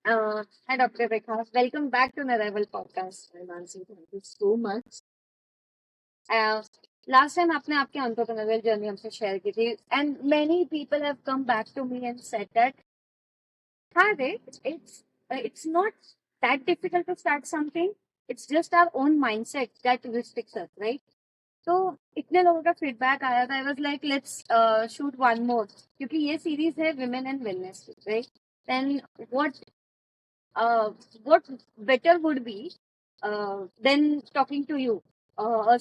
Hi, Dr. Vikas. Welcome back to the Rival podcast. Hi, Nancy. Thank you so much. Last time आपने आपके entrepreneurial journey हमसे share की थी, and many people have come back to me and said that, Hare, it's not that difficult to start something. It's just our own mindset that restricts us, right? तो इतने लोगों का feedback आया था. I was like let's shoot one more, क्योंकि ये series है women and wellness, right? Then what what better would be than talking to you, a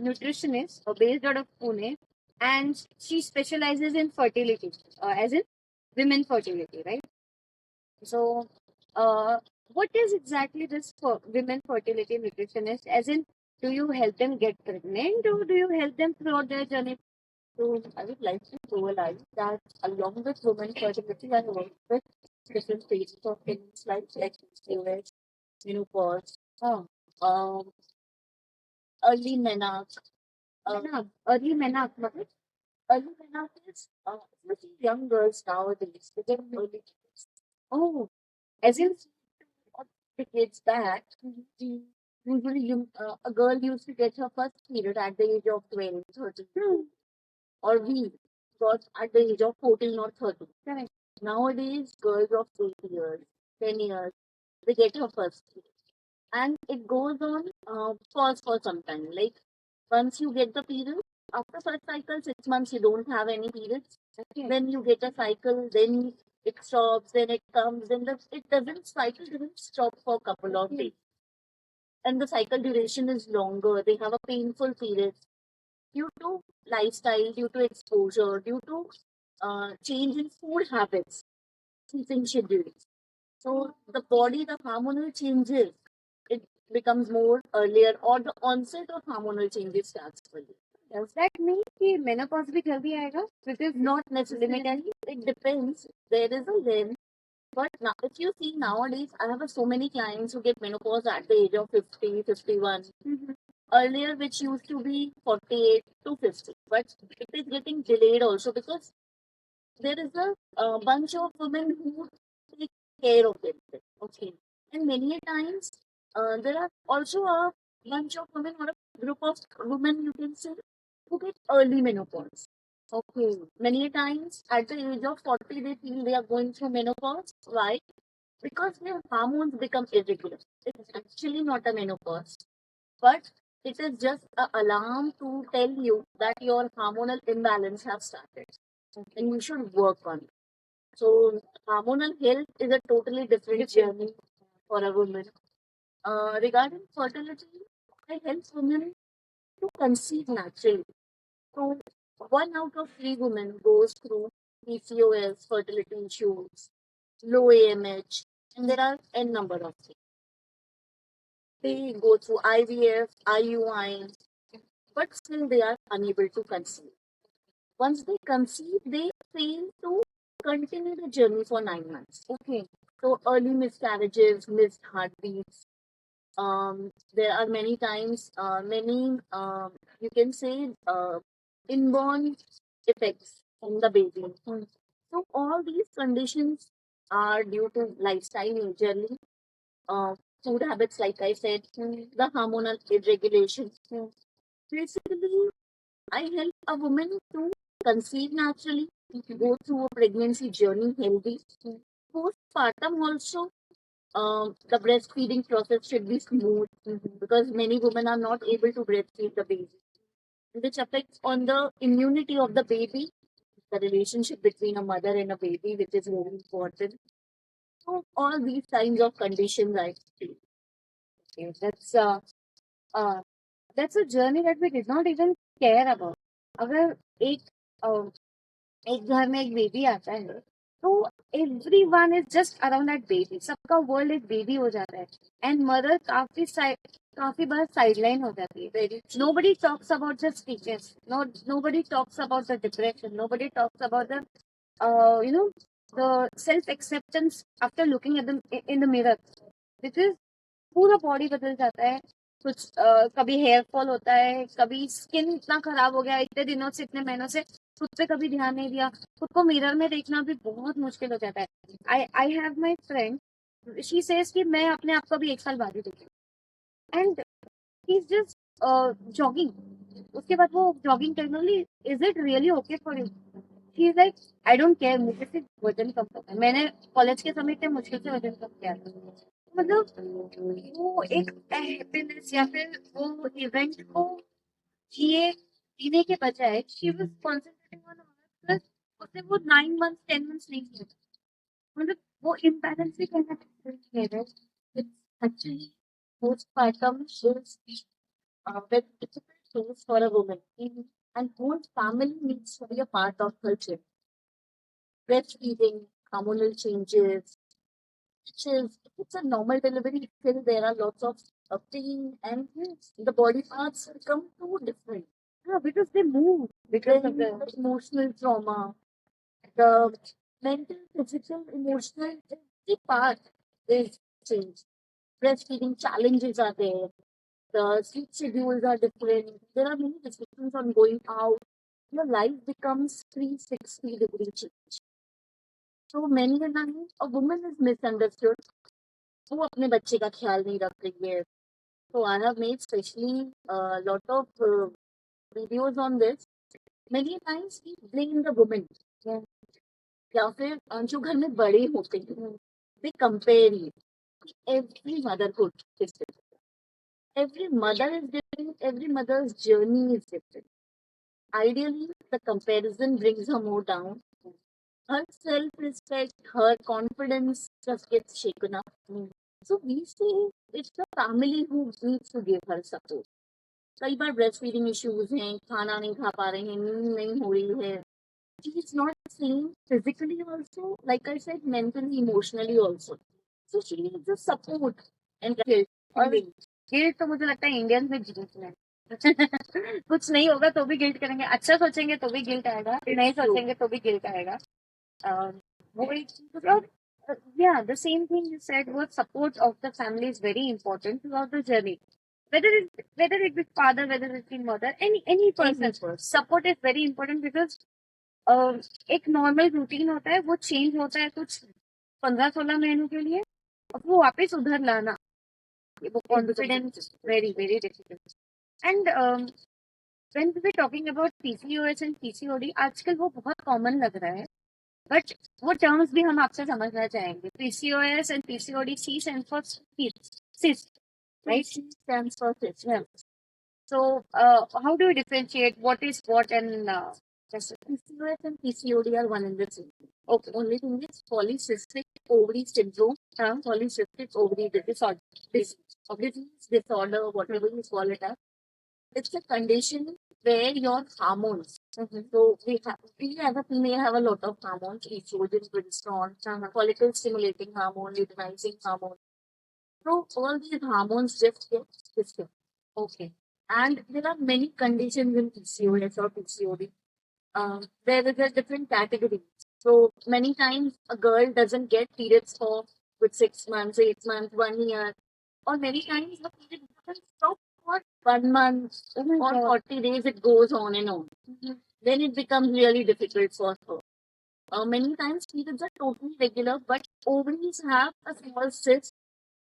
nutritionist based out of Pune, and she specializes in fertility, as in women fertility, right? So, what is exactly this for women fertility nutritionist? As in, do you help them get pregnant, or do you help them throughout their journey? So, I would like to realize that along with women fertility, I work with different stages of women's life, like PCOS, menopause, um, early menarche. Early menarche, मतलब? Early menarche is especially young girls nowadays. They get early periods. Oh, As in, decades back, usually a girl used to get her first period at the age of 20, 30. Or we got at the age of 14 or 13. correct. Nowadays, girls of 8 years, 10 years, they get her first period. And it goes on pause for some time. Like once you get the period, after first cycle, 6 months you don't have any periods. Okay. Then you get a cycle, then it stops, then it comes, then it doesn't cycle doesn't stop for a couple of days. And the cycle duration is longer. They have a painful period due to lifestyle, due to exposure, due to change in food habits, sleeping schedules. So the body, the hormonal changes, it becomes more earlier, or the onset of hormonal changes starts earlier. Does that mean कि menopause भी जल्दी आएगा? Because Not necessarily. It depends. There is a when. But now, if you see nowadays, I have so many clients who get menopause at the age of 50, 51. Earlier, which used to be 48 to 50. But it is getting delayed also because there is a bunch of women who take care of it. Okay. And many times, there are also a bunch of women or a group of women, you can say, who get early menopause. Okay. Many times at the age of 40, they feel they are going through menopause. Why? Because their hormones become irregular. It's actually not a menopause, but it is just an alarm to tell you that your hormonal imbalance has started and you should work on it. So, hormonal health is a totally different journey for a woman. Regarding fertility, I help women to conceive naturally. So, 1 out of 3 women goes through PCOS, fertility issues, low AMH, and there are n number of things. They go through IVF, IUI, but still they are unable to conceive. Once they conceive, they fail to continue the journey for 9 months. okay. So early miscarriages, missed heartbeats. There are many times, many you can say inborn effects on the baby. So all these conditions are due to lifestyle majorly, food habits, like I said, the hormonal irregulation. Basically, I help a woman to conceive naturally, go through a pregnancy journey healthy. Postpartum also, the breastfeeding process should be smooth because many women are not able to breastfeed the baby, which affects on the immunity of the baby, the relationship between a mother and a baby, which is very important. So all these kinds of conditions I see. Okay, uh, that's a journey that we did not even care about. अगर एक uh, एक घर में एक baby आता है, तो everyone is just around that baby. सबका वर्ल्ड एक बेबी हो जाता है, एंड मदर काफी बार साइडलाइन हो जाती है. Very true. Nobody talks about the stitches. Nobody talks about the depression. Nobody talks about the you know, the self acceptance after looking at them in the mirror, because पूरा body बदल जाता है. कुछ कभी hair fall होता है, कभी skin इतना खराब हो गया, इतने दिनों से इतने महीनों से खुद पे कभी ध्यान नहीं दिया, खुद को मिरर में देखना भी बहुत मुश्किल हो जाता है. I have my friend she says कि मैं अपने आप को भी 1 साल बाद ही देखूंगी and he is just jogging. उसके बाद वो जॉगिंग करने, is it really okay for you? She is like I don't care, मुझे सिर्फ वजन कम करना है। मैंने कॉलेज के समय पे मुश्किल से वजन कम किया था। मतलब वो एक हैप्पीनेस या फिर वो इवेंट को जिए जीने के बजाय she was concentrating on her, उससे वो 9 मंथ्स 10 मंथ्स नहीं किया। मतलब वो इम्बैलेंस भी कहना चाहिए। It's actually postpartum is a very difficult phase for a woman. And whole family needs to be a part of her journey. Breastfeeding, hormonal changes, which is, if it's a normal delivery, still there are lots of pain and yes, the body parts become too different. Yeah, because they move because of the emotional trauma, the mental, physical, emotional, every part is changed. Breastfeeding challenges are there. The sleep schedules are different. There are many restrictions on going out. Your life becomes 360-degree change. So many a times a woman is misunderstood. वो अपने बच्चे का ख्याल नहीं रख रही है. So I have made specially a lot of videos on this. Many times we blame the women. Yeah. या फिर जो घर में बड़े होते हैं, they compare you. Every motherhood is different. Every mother is different. Every mother's journey is different. Ideally, the comparison brings her more down. Her self-respect, her confidence just gets shaken up. So we say it's the family who needs to give her support. कई बार breast feeding issues हैं, खाना नहीं खा पा रहे हैं, नींद नहीं हो रही है. She is not same physically also, like I said, mentally, emotionally also. So she needs the support and guilt. और गिल्ट तो मुझे लगता है इंडियंस में जीत है. कुछ नहीं होगा तो भी गिल्ट करेंगे, अच्छा सोचेंगे तो भी गिल्ट आएगा, नहीं सोचेंगे तो भी गिल्ट आएगा. वो एक मतलब yeah, the same thing you said was support of the family is very important throughout the journey. Whether it be father, whether it be mother, any person, support is very important because एक normal routine होता है, वो change होता है कुछ 15-16 महीनों के लिए, और वो वापस उधर लाना, वो confidence very very difficult. And when we were talking about PCOS and PCOD, आजकल वो बहुत कॉमन लग रहा है, बट वो टर्म्स भी हम आपसे समझना चाहेंगे. PCOS and PCOD, C stands for cyst, right? C stands for cyst. Yeah. So how do you differentiate what is what and just PCOS and PCOD are one and the same. Okay. Only thing is polycystic ovary syndrome, polycystic ovary disorder, disorder, whatever you call it as. It's a condition where your hormones. So we as a female have a lot of hormones: estrogen, progesterone, follicle stimulating hormone, luteinizing hormone. So all these hormones just get disturbed. Okay. And there are many conditions in PCOS or PCOD. There is a different category. So many times a girl doesn't get periods for with 6 months, 8 months, 1 year, or many times the period doesn't stop for 1 month or 40 days. It goes on and on. Then it becomes really difficult for her. Many times periods are totally regular, but ovaries have a small cyst,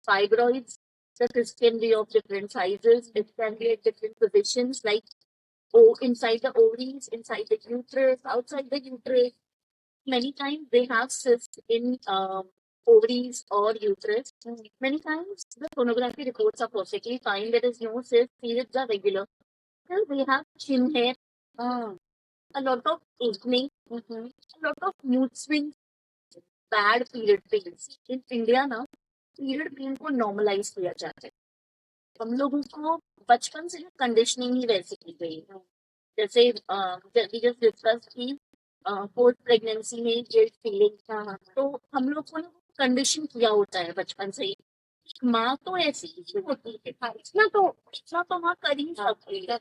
fibroids. The cyst can be of different sizes. It can be at different positions, like inside the ovaries, inside the uterus, outside the uterus. Many times they have cysts in ovaries or uterus. Many times the sonography reports are perfectly fine. There is no cyst. Periods are regular. Still, they have chin hair, a lot of acne, a lot of mood swings, bad period pains. In India now, period pain को normalize किया जाता है. हम लोगों को बचपन से conditioning ही वैसे की गई है. जैसे we just discussed कि पोस्ट प्रेगनेंसी में गिल्ट फीलिंग था, तो हम लोग को ना कंडीशन किया होता है बचपन से ही. माँ तो ऐसी ही होती है, इतना तो माँ कर ही सकती है.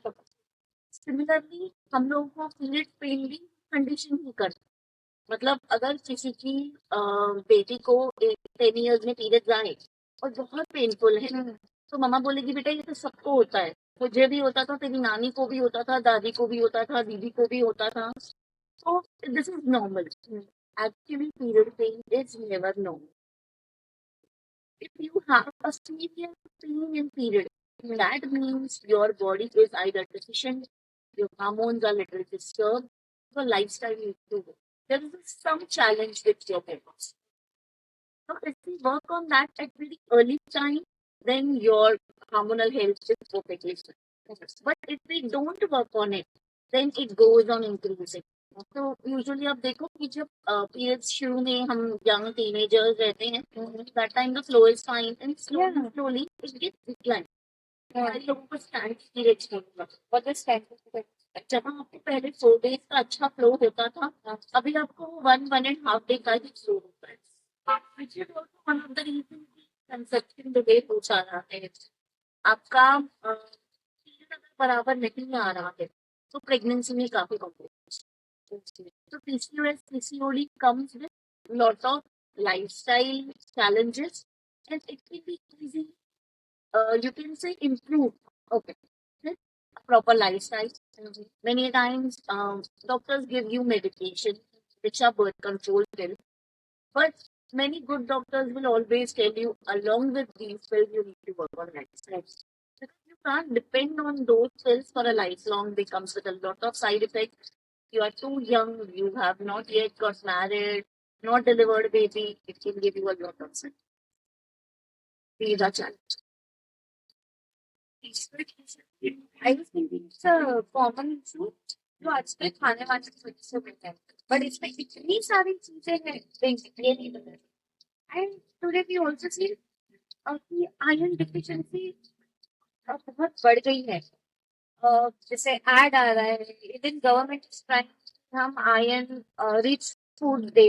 सिमिलरली हम लोगों को पीरियड पेन भी कंडीशन ही कर. मतलब अगर किसी की बेटी को 10 years में पीरियड्स आए और बहुत पेनफुल है, तो मम्मा बोलेगी बेटा ये तो सबको होता है, मुझे भी होता था, तेरी नानी को भी होता था, दादी को भी होता था, दीदी को भी होता था. So this is normal. Actually, period pain is never normal. you have a severe pain in period, that means your body is either deficient, your hormones are little disturbed, your lifestyle needs to work. There is some challenge with your parents. So if we work on that at very early time, then your hormonal health is perfectly fine. But if we don't work on it, then it goes on increasing. तो usually आप देखो कि जब periods शुरू में हम young teenagers रहते हैं, that time the flow is fine and Yeah. Slowly it gets decline. Yeah. हमारे लोगों को स्टैंड पीरियड्स होगा. What is time? जहाँ आपको पहले 4 days का अच्छा फ्लो होता था, अभी आपको 1.5 day का ही फ्लो होता है. Which is also one of the reasons conception delay हो जा रहा है. आपका period अगर बराबर नहीं आ रहा है तो प्रेगनेंसी में काफी कॉम्प्लिकेशन. तो PCOS, PCOD comes with lot of lifestyle challenges and it can be easy, you can say improve. Okay. With a proper lifestyle. Many times doctors give you medication which are birth control pills, but many good doctors will always tell you along with these pills you need to work on lifestyle. Because you can't depend on those pills for a lifelong. They comes with a lot of side effects. You are too young, you have not yet got married, not delivered a baby, it can give you a lot of side. These are challenges. I was thinking it's a common issue जो आजकल खाने वाने की वजह से मिलता है, but इसमें इतनी सारी चीजें हैं बेसिकली ये नहीं पता है. And today we also see कि आयरन डिफिशिएंसी बहुत बढ़ गई है. जैसे ऐड आ रहा है, इंडियन गवर्नमेंट इज ट्राइंग हम आयरन रिच फूड दे,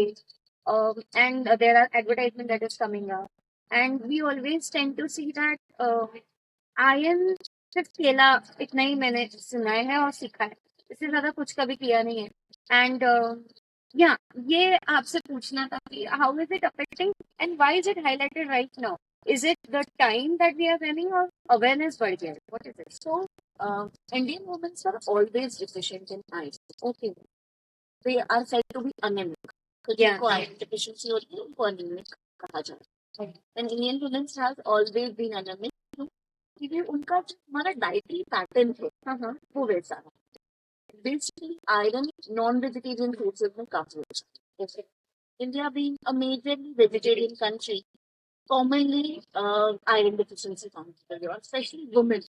and there are advertisement that is coming up, and we always tend to see that iron सिर्फ केला इतना ही मैंने सुना है और सीखा है, इससे ज्यादा कुछ कभी किया नहीं है. एंड या ये आपसे पूछना था कि how is it affecting and why is it highlighted right now? Is it the time that we are running और अवेयरनेस बढ़ गया है? What is it? So, Indian women are always deficient in iron. Okay. They are said to be anemic. So, Yeah. जिनको iron deficiency होती है उनको anemic कहा जाता है. And Indian women has always been anemic क्योंकि उनका जो हमारा डाइटरी पैटर्न है वो वैसा है. Basically iron non vegetarian sources में काफी अच्छा है. India being a majorly vegetarian country, commonly iron deficiency comes to you, especially women.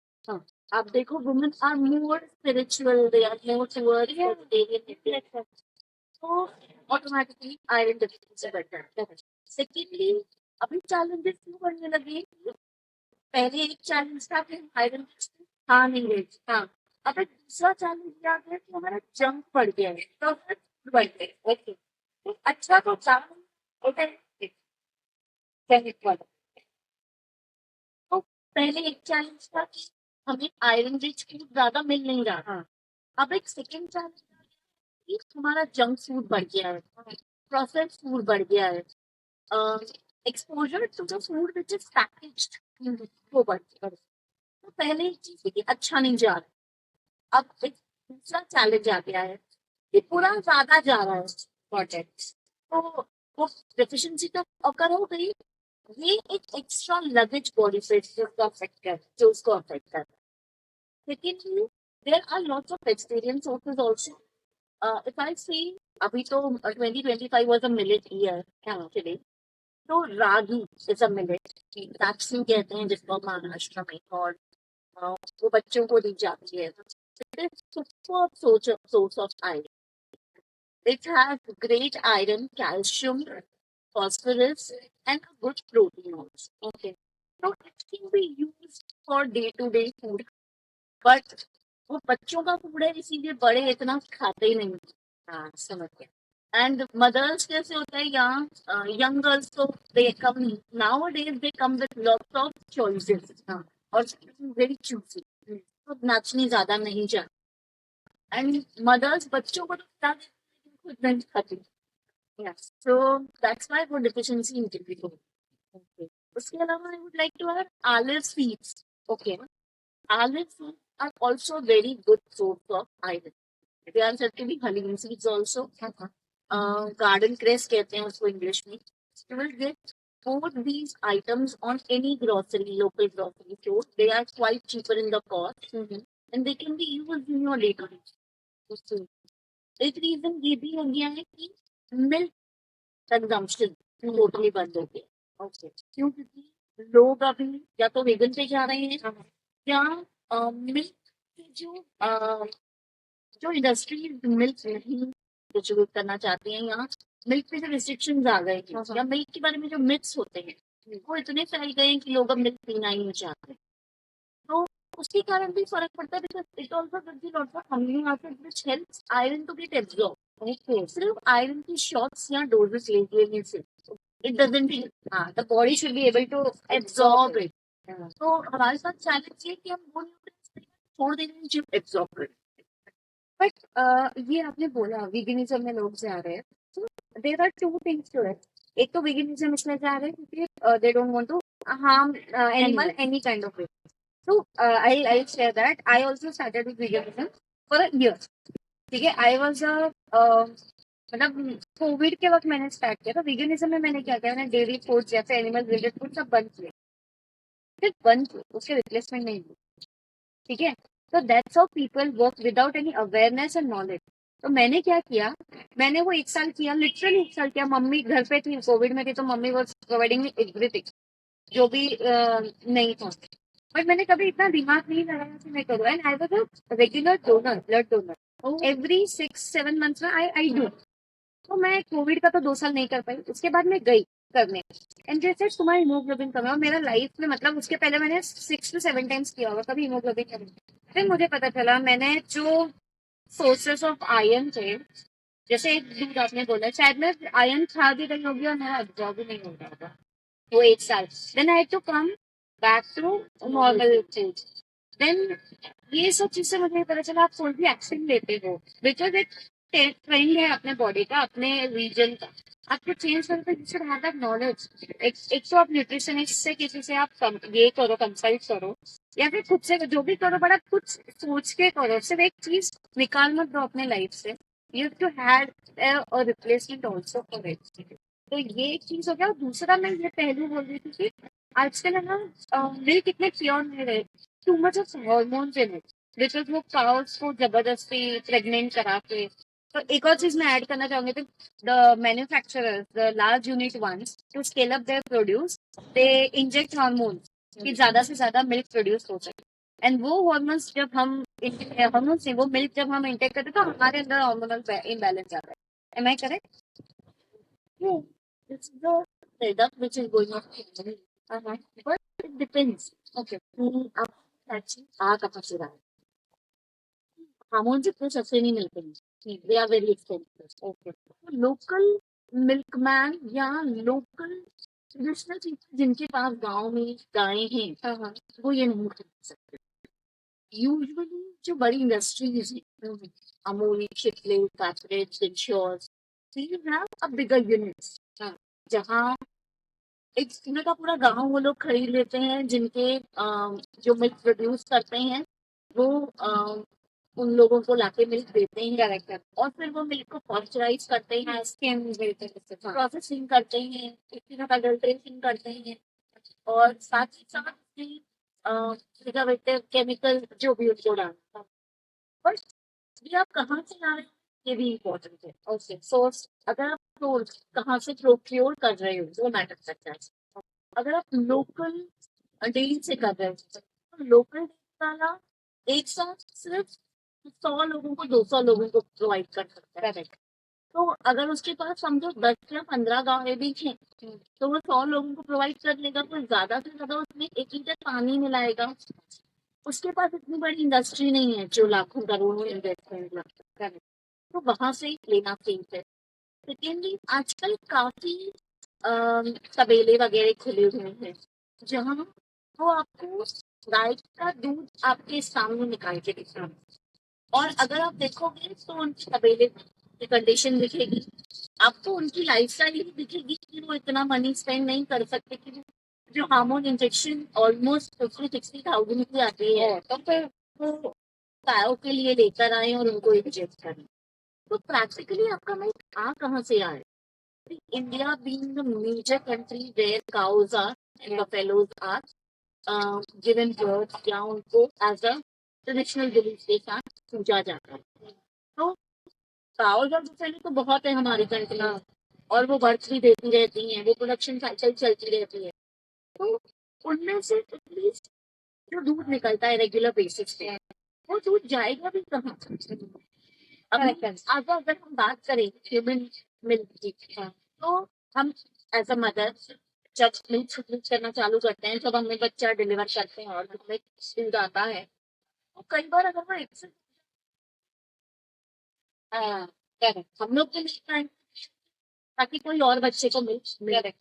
आप देखो women are more spiritual, they are more towards vegetarian. So automatically iron deficiency बढ़ता है. Secondly, अभी challenges क्यों बढ़ने लगे? पहले एक चैलेंज था कि आयरन खा नहीं रहे थे. हाँ, अब एक दूसरा चैलेंज आ गया कि हमारा जंक बढ़ गया है, तो बढ़ गए. ओके, तो अच्छा तो चावल होता है. तो पहले एक चैलेंज था कि हमें आयरन रिच फूड ज्यादा मिल नहीं रहा. अब एक सेकेंड चैलेंज आ गया कि हमारा जंक फूड बढ़ गया है, प्रोसेस्ड फूड बढ़ गया है, exposure to the food which is packaged वो बढ़ गया. तो पहले एक चीज कि अच्छा नहीं जा रहा, अब एक दूसरा चैलेंज आ गया है कि पूरा ज्यादा जा रहा है प्रोडक्ट. तो वो डेफिशिएंसी तो अगर हो गई, ये एक एक्स्ट्रा लगेज बॉडी पे जिसको अफेक्ट कर, जो उसको अफेक्ट कर. Secondly there are lots of vegetarian sources also. If I see, अभी तो 2025 was a millet year actually. तो ragi is a millet, Dakshin कहते हैं जिसको महाराष्ट्र में, और वो बच्चों को दी जाती है. It is superb source of iron. It has great iron, calcium, phosphorus, and a good protein also. Okay. So it can be used for day-to-day food. But वो बच्चों का फूड है इसीलिए बड़े इतना खाते ही नहीं. हाँ, समझ गया. एंड मदर्स कैसे होता है यहाँ, यंग गर्ल्स तो they come now days they come with lots of choices. हाँ, और वेरी चूजी, तो नाचनी ज्यादा नहीं जाती. एंड मदर्स बच्चों को तो बता देती हैं कि खुद नहीं खाती. Yes. So that's why वो deficiency इंक्रीज हो. Okay. उसके अलावा I would like to add olive seeds. Okay. Olive seeds are also very good source of iron. They are said to be honey seeds also. Garden cress कहते हैं उसको English में. You will get both these items on any local grocery store. They are quite cheaper in the cost, and they can be used in your day-to-day. एक reason ये भी हो गया है कि मिल्क कंजम्पशन टोटली बंद हो गया। ओके, क्यों? क्योंकि लोग अभी या तो वेगन पे जा रहे हैं या मिल्क की जो इंडस्ट्रीज मिल्क नहीं डिस्ट्रीब्यूट करना चाहती हैं, या मिल्क पे जो रिस्ट्रिक्शन आ गए हैं, या मिल्क के बारे में जो मिथ्स होते हैं वो इतने फैल गए हैं कि लोग अब मिल्क पीना ही नहीं चाहते। तो उसके कारण भी फर्क पड़ता है, because it also gives you lots of amino acids which helps iron to get absorb. Okay, सिर्फ आयरन की शॉट्स या डोजेस लेने से it doesn't, the body should be able to absorb it. तो हमारे साथ चैलेंज ये कि हम वो न्यूट्रिएंट्स छोड़ देंगे जो एब्जॉर्ब कर। बट ये आपने बोला वीगनिज्म में लोग जा रहे हैं, तो there are two things to it. एक तो वीगनिज्म इसलिए जा रहे हैं क्योंकि they don't want to harm animal any kind of way. So I'll share that. I also started with veganism for a year. ठीक है, I was a मतलब कोविड के वक्त मैंने स्टार्ट किया था veganism में। मैंने क्या किया, मैंने डेयरी फूड जैसे एनिमल रिलेटेड फूड सब बंद किए, फिर बंद किए, उसके रिप्लेसमेंट नहीं हुए। ठीक है, तो that's how people work without any awareness and knowledge. तो मैंने क्या किया, मैंने वो 1 साल किया, लिटरली 1 साल किया। मम्मी घर पे थी, कोविड में थी, तो mummy was providing me everything जो भी नहीं था। बट मैंने कभी इतना दिमाग नहीं लगाया कि मैं करूँ। And I was a regular donor, blood donor. Every 6-7 months में आई डू। तो मैं कोविड का तो 2 साल नहीं कर पाई, उसके बाद मैं गई करने। एंड जैसे तुम्हारा हीमोग्लोबिन कम है, और मेरा लाइफ में मतलब उसके पहले मैंने 6 to 7 टाइम्स किया होगा कभी हीमोग्लोबिन कम। फिर मुझे पता चला, मैंने जो सोर्सेस ऑफ आयरन थे, जैसे एक दूध आपने बोला, शायद मैं आयरन खा भी रही होगी और मेरा अब्जॉर्ब भी नहीं हो रहा होगा वो 1 साल। Then I to come back to normal change. Then ये सब चीज से मुझे पता चला आप कोई भी एक्शन लेते हो, बिकॉज एक ट्रेंड है अपने बॉडी का, अपने रीजन का, आपको चेंज करते you should have that knowledge. एक तो आप न्यूट्रिशनिस्ट से किसी से आप ये करो, कंसल्ट करो, या फिर खुद से जो भी करो, बट आप कुछ सोच के करो। सिर्फ एक चीज निकाल मत दो अपने लाइफ से, you have to have a replacement also for it. तो ये एक चीज हो गया। और दूसरा मैं ये पहलू बोल रही थी कि आजकल है ना मिल्क इतने प्योर नहीं रहे, too much of hormones in it, because वो काउस को जबरदस्ती प्रेग्नेंट करा के। तो एक और चीज मैं ऐड करना चाहूंगी, तो the manufacturers, the large unit ones, to scale up their produce, they inject hormones कि ज्यादा से ज्यादा मिल्क प्रोड्यूस हो सके। एंड वो हार्मोन्स जब हम हार्मोन्स वो मिल्क जब हम इंटेक करते हैं, तो हमारे अंदर हार्मोनल इम्बैलेंस आ रहा है। Am I correct? Yeah, it's the setup which is going on. But it depends. Okay, आप actually आ कहाँ से रहा है? हार्मोन्स इतने सस्ते नहीं मिलते हैं, they are very expensive. Okay, local milkman या लोकल ट्रेडिशनल पीपल जिनके पास गांव में गायें हैं, वो ये नहीं खरीद सकते। यूजुअली जो बड़ी इंडस्ट्रीज हैं, अमूल, शिपले, कैटरेज, इंश्योर्स, they have a bigger units, जहाँ एक पूरे का पूरा गांव वो लोग खरीद लेते हैं, जिनके जो मिल्क प्रोड्यूस करते हैं वो उन लोगों को लाके मिल्क देते हैं, करेक्ट। और फिर वो मिल्क को पॉस्चराइज करते हैं, स्किन देते हैं। प्रोसेसिंग करते हैं, अडल्ट्रेशन करते हैं, और साथ ही साथ प्रिजर्वेटिव केमिकल जो भी उनको डालता है। बट ये आप कहाँ से ला रहे हैं ये भी इम्पोर्टेंट है। ओके, सोर्स, अगर आप सोर्स कहाँ से प्रोक्योर कर रहे हो वो मैटर करता है। अगर आप लोकल डील से कर रहे हो, तो लोकल वाला एक साथ सिर्फ 100 लोगों को, 200 लोगों को प्रोवाइड कर सकता है। तो अगर उसके पास समझो 10 या 15 गाँव भी हैं, तो वो 100 लोगों को प्रोवाइड कर लेगा, तो ज्यादा से ज्यादा उसमें 1 लीटर पानी मिलाएगा। उसके पास इतनी बड़ी इंडस्ट्री नहीं है जो लाखों करोड़ों इन्वेस्टमेंट लगता है, तो वहां से लेना ठीक है। सेकेंडली, आजकल काफी तबेले वगैरह खुले हुए हैं, जहाँ वो आपको गाय का दूध आपके सामने निकाल के दिखा, और अगर आप देखोगे तो उनकी तबेले की कंडीशन दिखेगी, आपको उनकी लाइफस्टाइल ही दिखेगी कि वो इतना मनी स्पेंड नहीं कर सकते, कि जो हार्मोन इंजेक्शन ऑलमोस्ट 50-60 थाउजेंड की आती है, तो फिर वो गायों के लिए लेकर आए और उनको इंजेक्ट करें। तो प्रैक्टिकली आपका मिल्क आ कहाँ से आए? India being the major country where cows are and buffaloes are given birth या उनको as a traditional belief के साथ पूजा जाता है. तो cows और buffalo तो बहुत है हमारी कंट्री में और वो बर्थ भी देती रहती हैं, वो प्रोडक्शन साइकिल चलती रहती है. तो उनमें से एटलीस्ट जो दूध निकलता है रेगुलर बेसिस पे वो दूध जाएगा भी कहाँ. अब अगर हम बात करें ह्यूमन मिल्क की तो हम एज अ मदर जब मिल्क प्रोड्यूस करना चालू करते हैं, जब हमें बच्चा डिलीवर करते हैं और हमें दूध आता है, तो कई बार अगर वो एक से हम लोग भी मिल्क बैंक ताकि कोई और बच्चे को मिल्क मिले.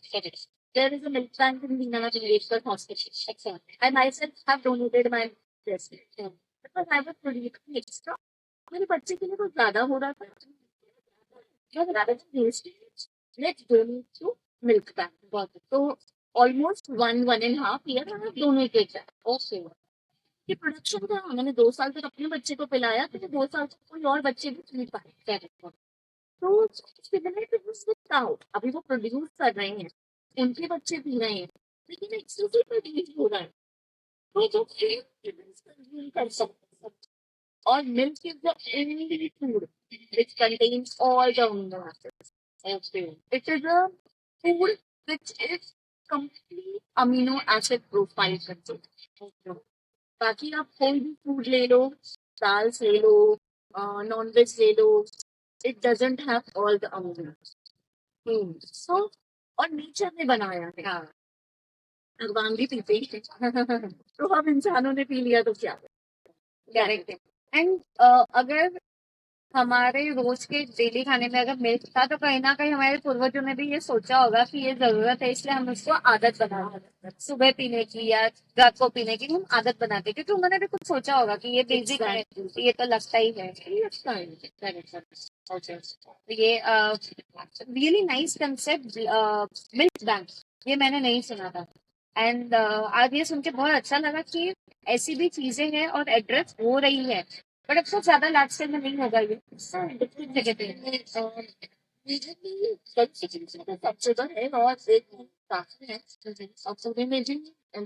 There is a milk bank in Deenanath University Hospital. Excellent. I myself have donated my breast milk because I was producing extra. मेरे बच्चे के लिए कुछ ज्यादा हो रहा था. Rather than waste it, let's donate to milk bank. So almost 1.5 year I have donated that. Okay. ये प्रोडक्शन था, मैंने 2 साल तक अपने बच्चे को पिलाया, तो 2 साल तक कोई और बच्चे भी पी पाए. तो अभी वो प्रोड्यूस कर रहे हैं, उनके बच्चे पी रहे हैं, लेकिन एक्सक्लूसिव प्रोड्यूस हो रहा है. तो जो कंज्यूम कर सकते हैं. और milk is the only food which contains all the amino acids. It is a food which is complete amino acid profile contained. बाकी आप कोई भी फूड ले लो, दाल ले लो, नॉन वेज ले लो, it doesn't have all the amino acids. So और nature ने बनाया है. हाँ. भगवान भी पीते ही थे. तो हम इंसानों ने पी लिया तो क्या. करेक्ट है. एंड अगर हमारे रोज के डेली खाने में अगर मिल्क था तो कहीं ना कहीं हमारे पूर्वजों ने भी ये सोचा होगा कि ये जरूरत है, इसलिए हम उसको आदत बना सुबह पीने की या रात को पीने की हम आदत बनाते, क्योंकि उन्होंने भी कुछ सोचा होगा कि ये बेसिक है, ये तो लगता ही है. ये really nice concept milk bank, ये मैंने नहीं सुना था. एंड आज ये सुन के बहुत अच्छा लगा कि ऐसी भी चीजें हैं और एड्रेस हो रही है. बट अब बहुत ज्यादा लार्ज स्केल में नहीं होगा ये. डिफरेंट जगह पे सब जगह है और एक काफी है. अब पूरे में भी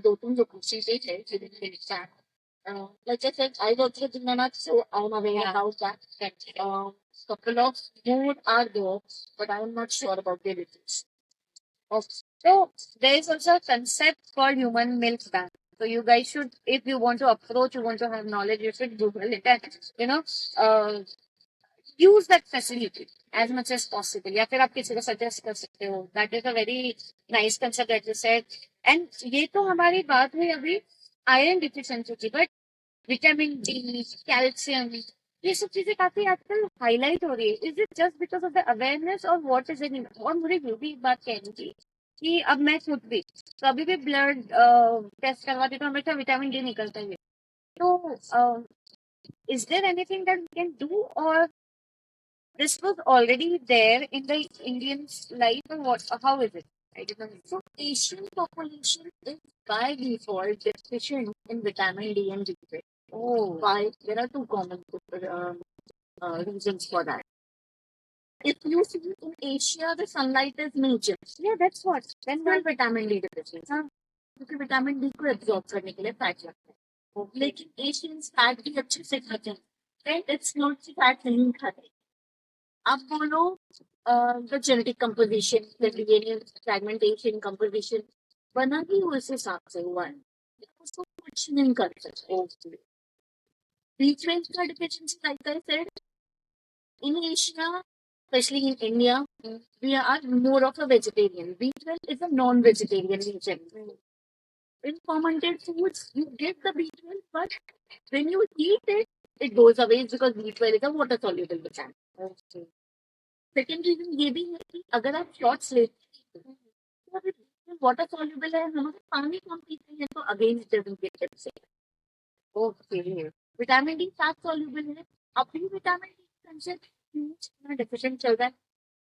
2-3 लोकेशन पे है जिनके लिए like I said, I work with Deenanath, so I'm aware about that. Couple of more are there, but I'm not sure about their details. So there is also a concept called human milk bank. So you guys should, if you want to approach, you want to have knowledge, you should Google it and uh, use that facility as much as possible. या फिर आप किसी को suggest कर सकते हो. That is a very nice concept that you said. And ये तो हमारी बात हुई अभी iron deficiency की, but vitamin D, calcium, ये सब चीजें काफी आजकल हाईलाइट हो रही है. Is it just because of the awareness और व्हाट इज इट. और मुझे ये भी एक बात कहनी थी कि अब मैं खुद भी कभी भी ब्लड टेस्ट करवाती तो हमेशा विटामिन डी निकलता है. तो is there anything that we can do और this was already there in the Indian life or what? How is it? I don't know. So Asian population is by default deficient in vitamin D and B12. Oh, Why? There are two common reasons for that. If you see in Asia, the sunlight is major. yeah, that's what. Then full vitamin D deficiency. क्योंकि vitamin D को absorb करने के लिए fat लगता है. लेकिन Asians fat भी अच्छे से खाते हैं. इट्स नॉट कि फैट नहीं खाते. आप बोलो the genetic composition, the DNA fragmentation composition बना ही उस हिसाब से हुआ है. उसको कुछ नहीं कर सकते. B12 का deficiency, like I said, in Asia, especially in India, we are more of a vegetarian. B12 is a non-vegetarian region. In fermented foods, you get the B12, but when you eat it, it goes away because B12 is a water-soluble vitamin. Okay. Second reason ये भी है कि अगर आप shorts लेते हैं तो अगर वाटर सॉल्युबल है, हम अगर पानी कम पीते हैं तो again it doesn't get upset. Okay. Vitamin D fat soluble है. अभी vitamin D concept huge deficient चल रहा है.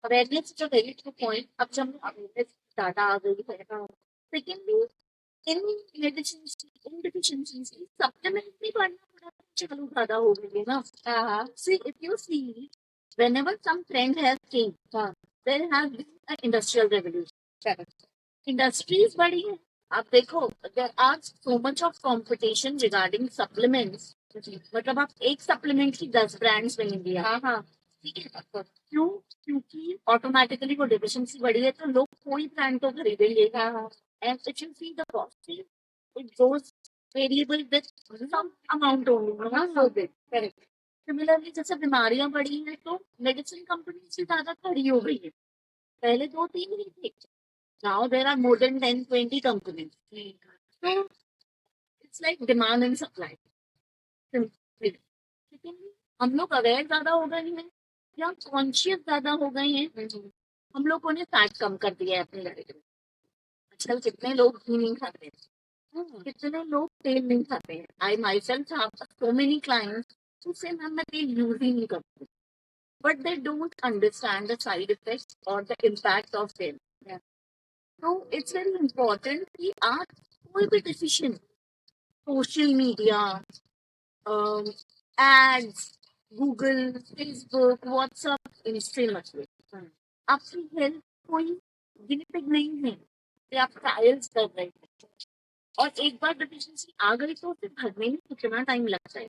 Awareness is a very good point. अब जब अवेयरनेस डाटा आ गई है. Secondly in in deficiencies supplement भी पढ़ना पड़ा चालू ज्यादा हो गई है ना. See if you see whenever some trend has changed, there has been an industrial revolution. Correct. Industries बढ़ी है. आप देखो, there are so much of competition regarding supplements. मतलब आप एक सप्लीमेंट की 10 ब्रांड्स बनेंगी. हाँ. ठीक है. क्यों? क्योंकि ऑटोमेटिकली वो डिफिशिएंसी बढ़ी है, तो लोग कोई ब्रांड तो खरीदेंगे. हाँ. And if you see the costing, it goes variable with some amount only, not so big. Correct. Similarly जैसे बीमारियां बढ़ी हैं, तो मेडिसिन कंपनी से ज्यादा खड़ी हो गई है. पहले 2-3 ही थे. Now there are more than 10-20 companies. So it's like demand and supply. Simply. लेकिन हम लोग अवेयर ज्यादा हो गए हैं या कॉन्शियस ज्यादा हो गए हैं. हम लोगों ने फैट कम कर दिया है अपनी लाइफ में. आजकल कितने लोग घी नहीं खाते हैं, कितने लोग तेल नहीं खाते हैं. I myself have so many clients who say ma'am मैं तेल यूज ही नहीं करती, but they don't understand the side effects और द इम्पैक्ट ऑफ तेल. तो इट्स वेरी इंपॉर्टेंट कि आप कोई भी decision social media, ads, Google, Facebook, WhatsApp, इनसे मत लो. आपकी हेल्थ कोई गिनती नहीं है कि आप ट्रायल्स कर रहे हैं. और एक बार डिफिशिएंसी आ गई तो उसे भरने में कितना टाइम लगता है.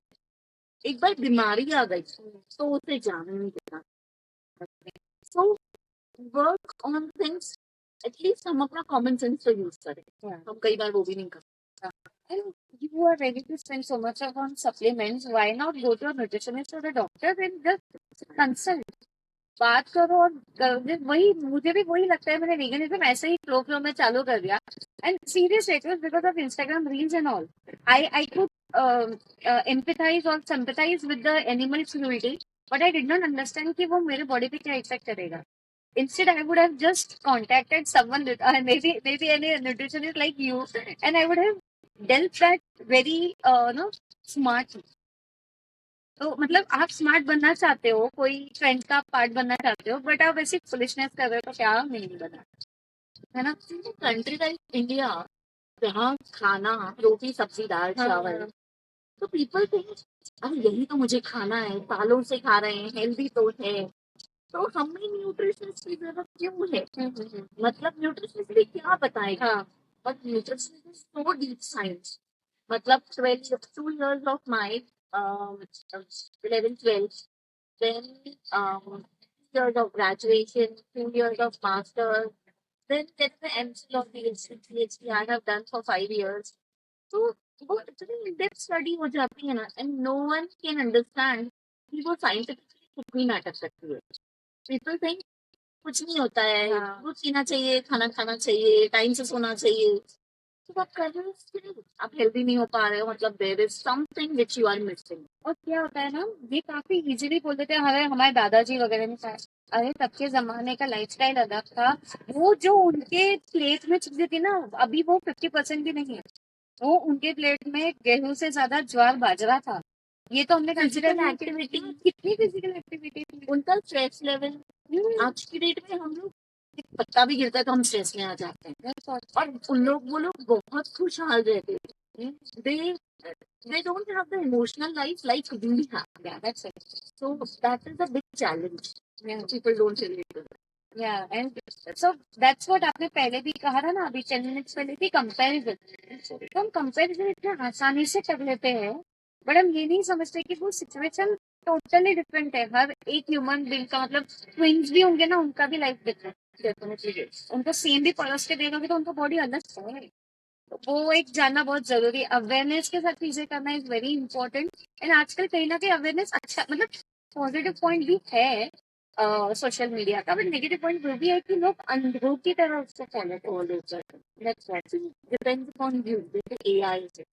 एक बार बीमारी आ गई तो उसे जाने नहीं देना. So work on things. At least हम अपना कॉमन सेंस तो यूज करें. हम कई बार वो भी नहीं करते. And you are ready to spend so much on supplements. Why not go to a nutritionist or a doctor and just consult? बात करो और वही मुझे भी वही लगता है. मैंने वेगनिज्म ऐसे ही फ्लो में चालू कर दिया. And serious it was because of Instagram reels and all. I could empathise और sympathise with the animal cruelty, but I did not understand कि वो मेरे बॉडी पे क्या इफेक्ट करेगा. Instead, I would have just contacted someone, maybe any nutritionist like you, and I would have dealt that very no smart. तो मतलब आप smart बनना चाहते हो, कोई ट्रेंड का पार्ट बनना चाहते हो, बट आप वैसे फुलिशनेस कर रहे हो तो क्या नहीं बना, है ना. कंट्री लाइक इंडिया, जहाँ खाना रोटी सब्जी दाल चावल, तो पीपल थिंक अरे यही तो मुझे खाना है, सालों से खा रहे हैं, हेल्दी तो है, तो हमें न्यूट्रिशनिस्ट की जरूरत क्यों है. मतलब न्यूट्रिशनिस्ट भी क्या बताएगा. But nutritionist is so deep science. मतलब 2 years of my 11th 12th, then years of graduation, 2 years of master, then get the MCL of PhD I have done for 5 years. तो वो इतनी डेप्थ स्टडी हो जाती है ना, and no one can understand कि वो साइंटिफिकली कितनी नाटक करती है. पीपल थिंक कुछ नहीं होता है, दूध पीना चाहिए, खाना खाना चाहिए, टाइम से सोना चाहिए. तो आप कर रहे हो इसके, आप हेल्दी नहीं हो पा रहे हो, मतलब there is something which you are missing. और क्या होता है ना, ये काफी इजीली बोल देते हैं. हमारे दादाजी वगैरह ने कहा, अरे तब के जमाने का लाइफस्टाइल अलग था. वो जो उनके प्लेट में चीजें थी ना, अभी वो 50% भी नहीं है. वो उनके प्लेट में गेहूं से ज्यादा ज्वार बाजरा था. ये तो हमने फिजिकल एक्टिविटी, कितनी फिजिकल एक्टिविटी थी, उनका स्ट्रेस लेवल. आज की डेट में हम लोग एक पत्ता भी गिरता है तो हम स्ट्रेस में आ जाते हैं. और वो लोग बहुत खुशहाल रहते हैं. they don't have the emotional life like we have. Yeah, that's it. So that is a big challenge. Yeah. People don't relate to that. Yeah, and so that's what आपने पहले भी कहा था ना, अभी 10 मिनट्स पहले भी, कंपैरिजन. तो हम कंपैरिजन इतना आसानी से कर लेते हैं, बट हम ये नहीं समझते कि वो सिचुएशन टोटली डिफरेंट है. हर एक ह्यूमन बीइंग का, मतलब ट्विंस भी होंगे ना, उनका भी लाइफ डिफरेंट. डेफिनेटली उनको सेम भी परोस के देखोगे तो उनका बॉडी अलग है. वो एक जानना बहुत जरूरी. अवेयरनेस के साथ चीजें करना इज वेरी इंपॉर्टेंट. एंड आजकल कहीं ना कहीं अवेयरनेस अच्छा, मतलब पॉजिटिव पॉइंट भी है सोशल मीडिया का, बट नेगेटिव पॉइंट वो भी है कि लोग अंधों की तरह उसको फॉलो करते हैं. Depends upon you. जैसे एआई से,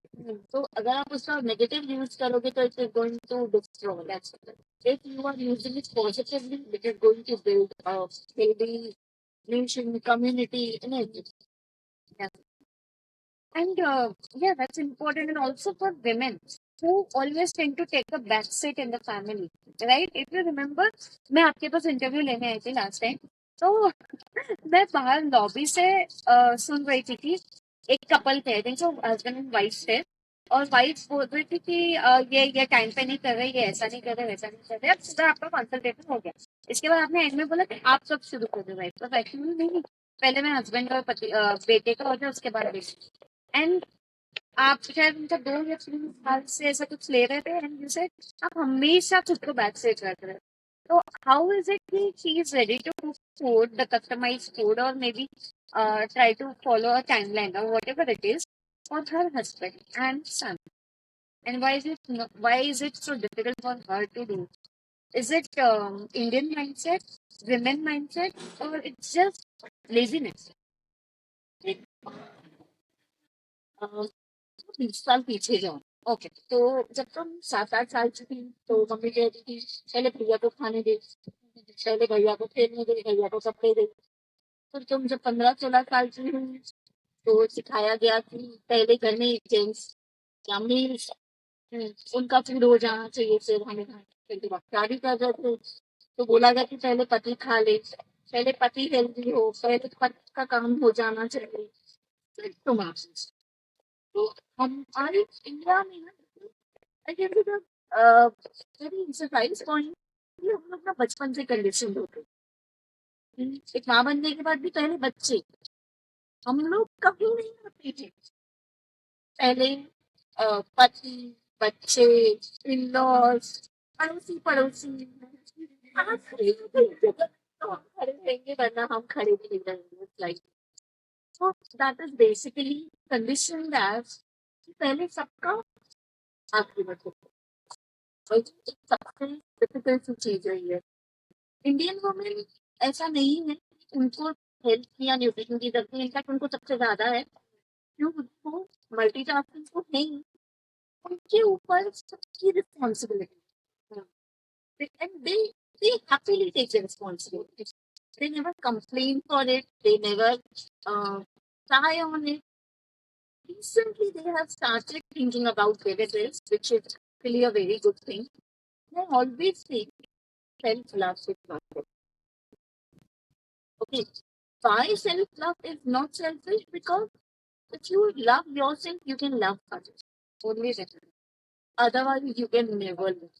तो अगर आप उसका नेगेटिव यूज करोगे तो it is going to destroy. That's it. If you are using it positively, it is going to build a healthy nation, community, and everything. And yeah, that's important. And also for women who always tend to take a back seat in the family, right? If you remember, मैं आपके पास interview लेने आई थी last time, तो मैं बाहर lobby से सुन रही थी कि एक कपल थे, I think so husband and wife थे. और वाइफ बोल रही थी कि ये टाइम पे नहीं कर रहे, ये ऐसा नहीं कर रहे, वैसा नहीं कर रहे। अब सुबह आपका कंसल्टेशन हो गया, इसके बाद आपने एंड में बोला कि आप सब शुरू कर दो राइट। तो एक्चुअली नहीं, पहले मैं हस्बैंड और बेटे का हो जाए, उसके बाद बेटे। एंड आप शायद उनका 2 या 3 साल से ऐसा कुछ ले रहे थे, एंड यू सेड आप हमेशा खुद को बैक से कर रहे हो। तो हाउ इज इट कि she is ready to cook food, the customise food, और maybe try to follow a timeline or whatever it is for her husband and son? And why is it so difficult for her to do? Is it Indian mindset, women mindset, or it's just laziness? 20 साल पीछे जाओ। Okay, तो जब तुम 7-8 साल की थी तो मम्मी कहती थी पहले भैया को खाने दे, पहले भैया को खेलने दे, भैया को कपड़े दे। फिर तुम जब 15-16 साल की हुई तो सिखाया गया कि पहले घर में जेंट्स या मेल्स उनका फूड हो जाना चाहिए, फिर हमें खाना। फिर जब आप शादी कर रहे थे तो बोला गया कि पहले पति खा ले, पहले पति हेल्दी हो, पहले पति का काम हो जाना चाहिए, फिर तुम आप। तो हमारे इंडिया में ना, I can say very surprise point, ये हम लोग ना बचपन से कंडीशन होते हैं। एक माँ बनने के बाद भी पहले बच्चे, हम लोग कभी नहीं होते थे। पहले पति, बच्चे, इन लॉज, अड़ोसी पड़ोसी। आज खड़े होते हैं, तो हम खड़े रहेंगे, वरना हम खड़े भी नहीं रहेंगे like. so that is basically conditioned as कि पहले सबका आखिरी में हो। और ये सबसे डिफिकल्ट सी चीज है ये। इंडियन वुमेन ऐसा नहीं है कि उनको हेल्थ या न्यूट्रिशन की जरूरत है, इनफैक्ट उनको सबसे ज्यादा है। क्यों? उनको मल्टीटास्किंग को नहीं, उनके ऊपर सबकी responsibility, and they happily take the responsibility. They never complain for it. They never try on it. Recently, they have started thinking about benefits, which is really a very good thing. I always say self-love is not good. Okay, why self-love is not selfish? Because if you love yourself, you can love others. Only then. Otherwise, you can never love.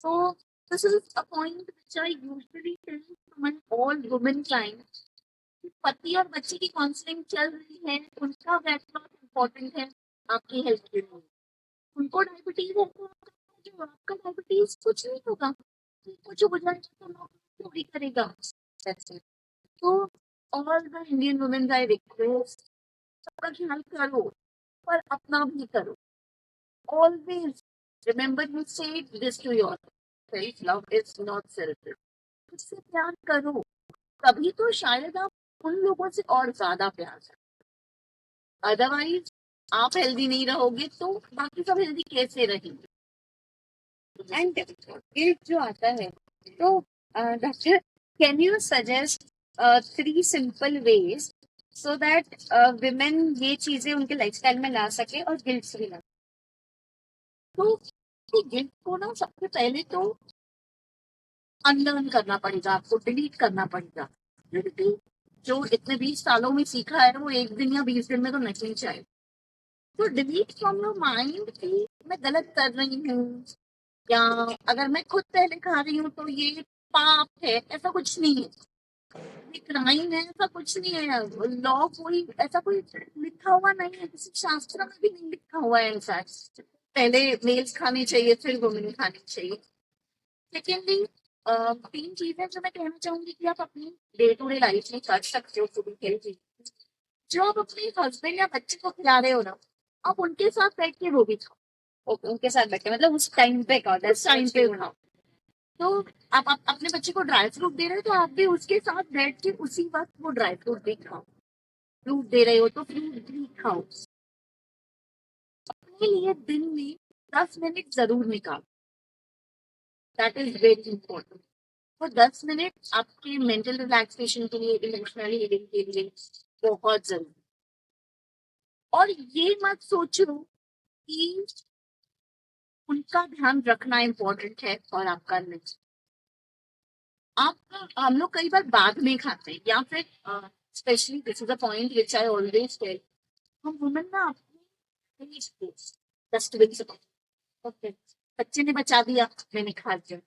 So this is a point which I usually tell to my all women clients. कि पति और बच्चे की counselling चल रही है, उनका weight loss important है आपकी हेल्थ के लिए। उनको डायबिटीज है तो जो आपका डायबिटीज कुछ नहीं होगा, कुछ हो जाएगा तो लोग थोड़ी करेगा। That's it. तो all the Indian women I request, सबका ख्याल करो पर अपना भी करो। Always remember you say this to your self, love is not selfish. उससे प्यार करो, तभी तो शायद आप उन लोगों से और ज्यादा प्यार करें। अदरवाइज आप हेल्दी नहीं रहोगे तो बाकी सब हेल्दी कैसे रहेंगे? एंड गिल्ट जो आता है, तो doctor can you suggest 3 simple ways so that women ये चीजें उनके लाइफस्टाइल में ला सके और गिल्ट फ्री ला? तो गिल्ट को ना सबसे पहले तो अनलर्न करना पड़ेगा, आपको डिलीट करना पड़ेगा। जो इतने 20 सालों में सीखा है वो एक दिन या 20 दिन में तो नहीं चाहिए। तो डिलीट फ्रॉम योर माइंड कि मैं गलत कर रही हूँ, या अगर मैं खुद पहले खा रही हूँ तो ये पाप है, ऐसा कुछ नहीं है। ये क्राइम है, ऐसा कुछ नहीं है। लॉ कोई ऐसा कोई लिखा हुआ नहीं है, किसी शास्त्र में भी नहीं लिखा हुआ है इनफैक्ट पहले मेल्स खानी चाहिए फिर वुमेन खानी चाहिए। सेकेंडली, 3 चीजें जो मैं कहना चाहूंगी कि आप अपनी डे टू डे लाइफ में कर सकते हो टू बी हेल्दी। जो आप अपने हस्बैंड या बच्चे को खिला रहे हो ना, आप उनके साथ बैठ के वो भी खाओ। उनके साथ बैठे, मतलब उस टाइम पे खाओ, उस टाइम पे खाओ। तो आप अपने बच्चे को ड्राई फ्रूट दे रहे हो तो आप भी उसके साथ बैठ के उसी वक्त वो ड्राई फ्रूट भी खाओ। फ्रूट दे रहे हो तो फ्रूट भी खाओ। अपने लिए दिन में 10 मिनट जरूर निकालो, दैट इज वेरी इंपॉर्टेंट। वो 10 मिनट आपके मेंटल रिलैक्सेशन के लिए, इमोशनल हीलिंग के लिए बहुत जरूरी। और ये मत सोचो कि उनका ध्यान रखना इम्पोर्टेंट है और आपका नहीं। आप हम लोग कई बार बाद में खाते हैं, या फिर specially this is a point which I always tell, हम वुमेन ना अपनी डस्टबिन से ओके, बच्चे ने बचा दिया, मैंने खा लिया,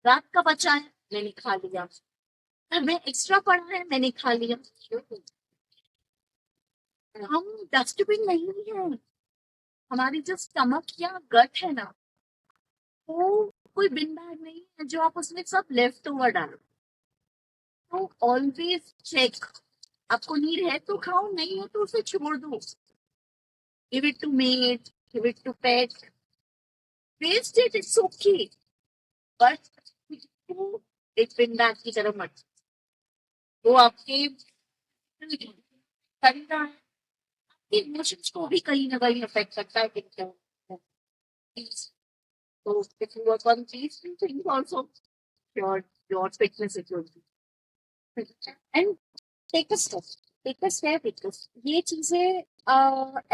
रात का बचा है, मैंने खा लिया, घर में एक्स्ट्रा पड़ा है, मैंने खा लिया। हम डस्टबिन नहीं है, हमारी जो स्टमक या गट है ना, वो कोई बिन बैग नहीं है जो आप उसमें सब लेफ्ट ओवर डालो। तो ऑलवेज चेक, आपको नीड है तो खाओ, नहीं है तो उसे छोड़ दो। Give it to maid, give it to pet, waste it, it's okay, but एक बिन बैग की तरफ मत। वो आपके करना है, इमोशंस को भी कहीं ना कहीं अफेक्ट करता है। So if you work on these two things also, your fitness is going to and take a step because ये चीजें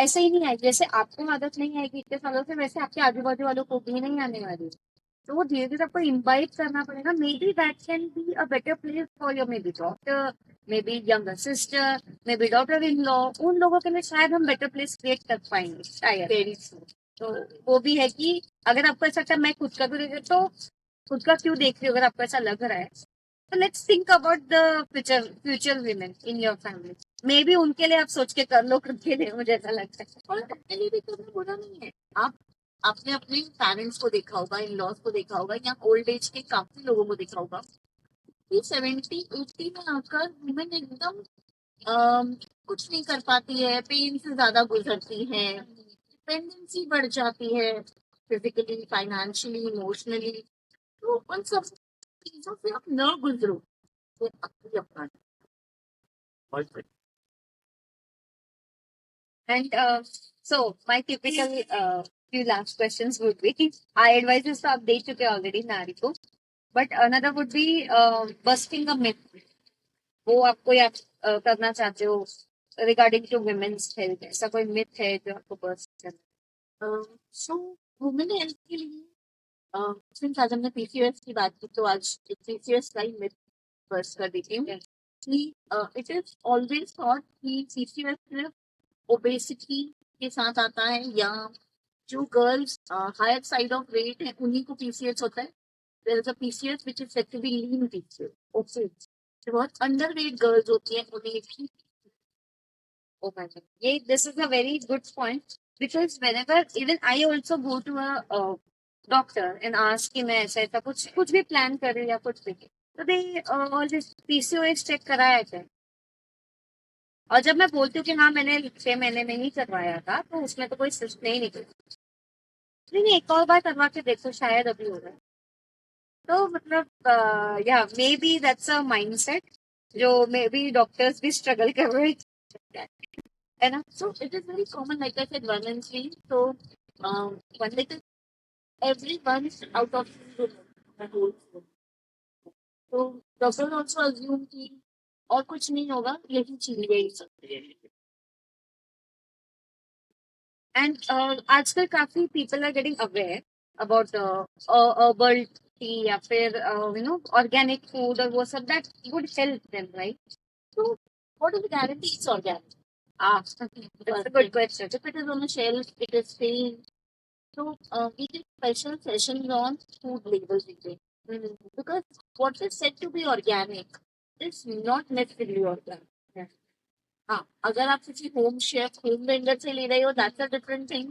ऐसे ही नहीं आएगी। जैसे आपको आदत नहीं आएगी इतने सालों से, वैसे आपके आजू बाजू वालों को भी नहीं आने वाली। तो वो धीरे धीरे आपको इम्बाइब करना पड़ेगा। May be that can be a better place for your, may be doctor, may be younger sister, may be daughter in law. उन लोगों के लिए शायद हम बेटर प्लेस क्रिएट कर पाएंगे शायद। very soon. तो वो भी है कि अगर आपको ऐसा लगता है मैं खुद का भी, तो खुद का क्यों देख रही हूँ अगर आपको ऐसा लग रहा है। तो let's think about the future women in your family. May be उनके लिए आप सोच के कर लो, खुद के लिए मुझे ऐसा लगता है। और अपने लिए भी करना बुरा नहीं है। आप आपने अपने पेरेंट्स को देखा होगा, इन लॉज को देखा होगा, या ओल्ड एज के काफी लोगों को देखा होगा कि 70-80 में आकर वुमेन एकदम कुछ नहीं कर पाती है, पेन से ज्यादा गुजरती है, डिपेंडेंसी बढ़ जाती है, फिजिकली, फाइनेंशियली, इमोशनली। तो उन सब चीजों से आप न गुजरो, तो अपनी अपना And so my typical few last questions would be, our advices to आप दे चुके already नारी को, but another would be busting a myth. वो आप कोई आप करना चाहते हो regarding to women's health, ऐसा कोई myth है जो आपको bust करना? सो वुमेन हेल्थ के लिए सिंस आज हमने पीसीओएस की बात की, तो आज एक पीसीओएस का ही मिथ बर्स्ट कर देती हूँ कि इट इज ऑलवेज थॉट कि पीसीओएस सिर्फ ओबेसिटी के साथ आता है, या जो girls higher side of weight है उन्हीं को पीसीओएस होता है। There is a PCOS which is said to be lean PCOS. Okay, जो बहुत अंडर वेट गर्ल्स होती हैं उन्हें भी। Oh my God. Yeah, this is a very good point because whenever even I also go to a doctor and ask कि मैं ऐसा ऐसा कुछ कुछ भी प्लान कर रही हूँ या कुछ भी, तो दे ऑलवेज पीसीओएस चेक कराया है। और जब मैं बोलती हूँ कि हाँ मैंने 6 महीने में ही करवाया था, तो उसमें तो कोई सिस्ट नहीं निकली। नहीं, एक और बार करवा के देखो, शायद अभी हो जाए। तो मतलब या may be that's a mindset जो मे बी डॉक्टर्स भी स्ट्रगल कर रहे हैं, है ना? So it is very common, like I said, 1 in 3. So one little, every once out of the whole school. तो डॉक्टर ऑल्सो अज्यूम कि और कुछ नहीं होगा, यही चीजें ही सकते हैं। एंड आजकल काफी people are getting aware about herbal tea या फिर यू नो ऑर्गेनिक फूड और वो सब that would help them, right? तो what is the guarantee it's organic? That's a good question. If it is on the shelf, it is staying. So we did special sessions on food labels again. Because what is said to be organic is not necessarily organic. हाँ, अगर आप किसी home chef, home vendor से ले रहे हो, that's a different thing.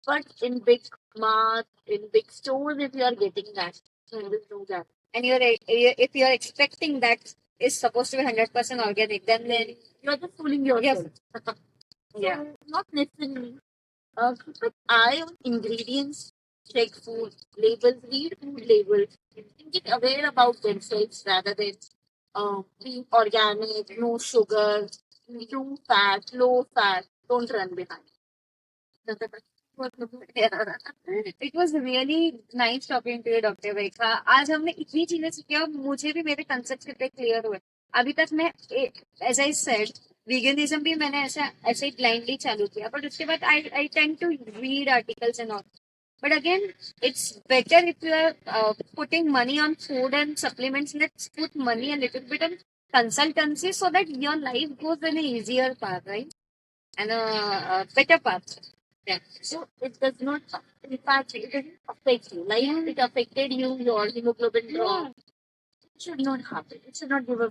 But in big mass, in big stores, if you are getting that, there is no that. And if you're expecting that is supposed to be 100% organic, then You are just fooling yourself. So, yeah. not necessarily. Keep an eye on ingredients, check food labels, read food labels, and get aware about themselves rather than being organic, no sugar, low fat, low fat. Don't run behind. It was really nice talking to you, doctor Rekha. आज हमने इतनी चीजें सीखी और मुझे भी मेरे concept कितने क्लियर हुए। अभी तक मैं एज आई सेड वीगनिज्म भी मैंने ऐसे ही ब्लाइंडली चालू किया, बट उसके बाद I tend to read articles and all. But again, it's better if you are putting money on food and supplements. Let's put money a little bit on consultancy so that your life goes in an easier path, right? And a better path. Yeah. So it does not impact you, it doesn't affect you. Like it affected you, your hemoglobin drop. It should not happen. It should not give a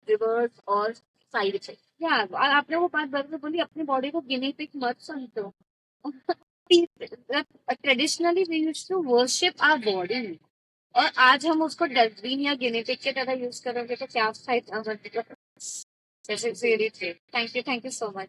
reverse or side effect. Yeah, आपने वो बात बराबर बोली, अपनी body को गिनी pig मत समझो. Traditionally we used to worship our body, और आज हम उसको डस्टबिन या गिनी पिग के तरह यूज करोगे तो क्या फायदा. मतलब थैंक यू सो मच.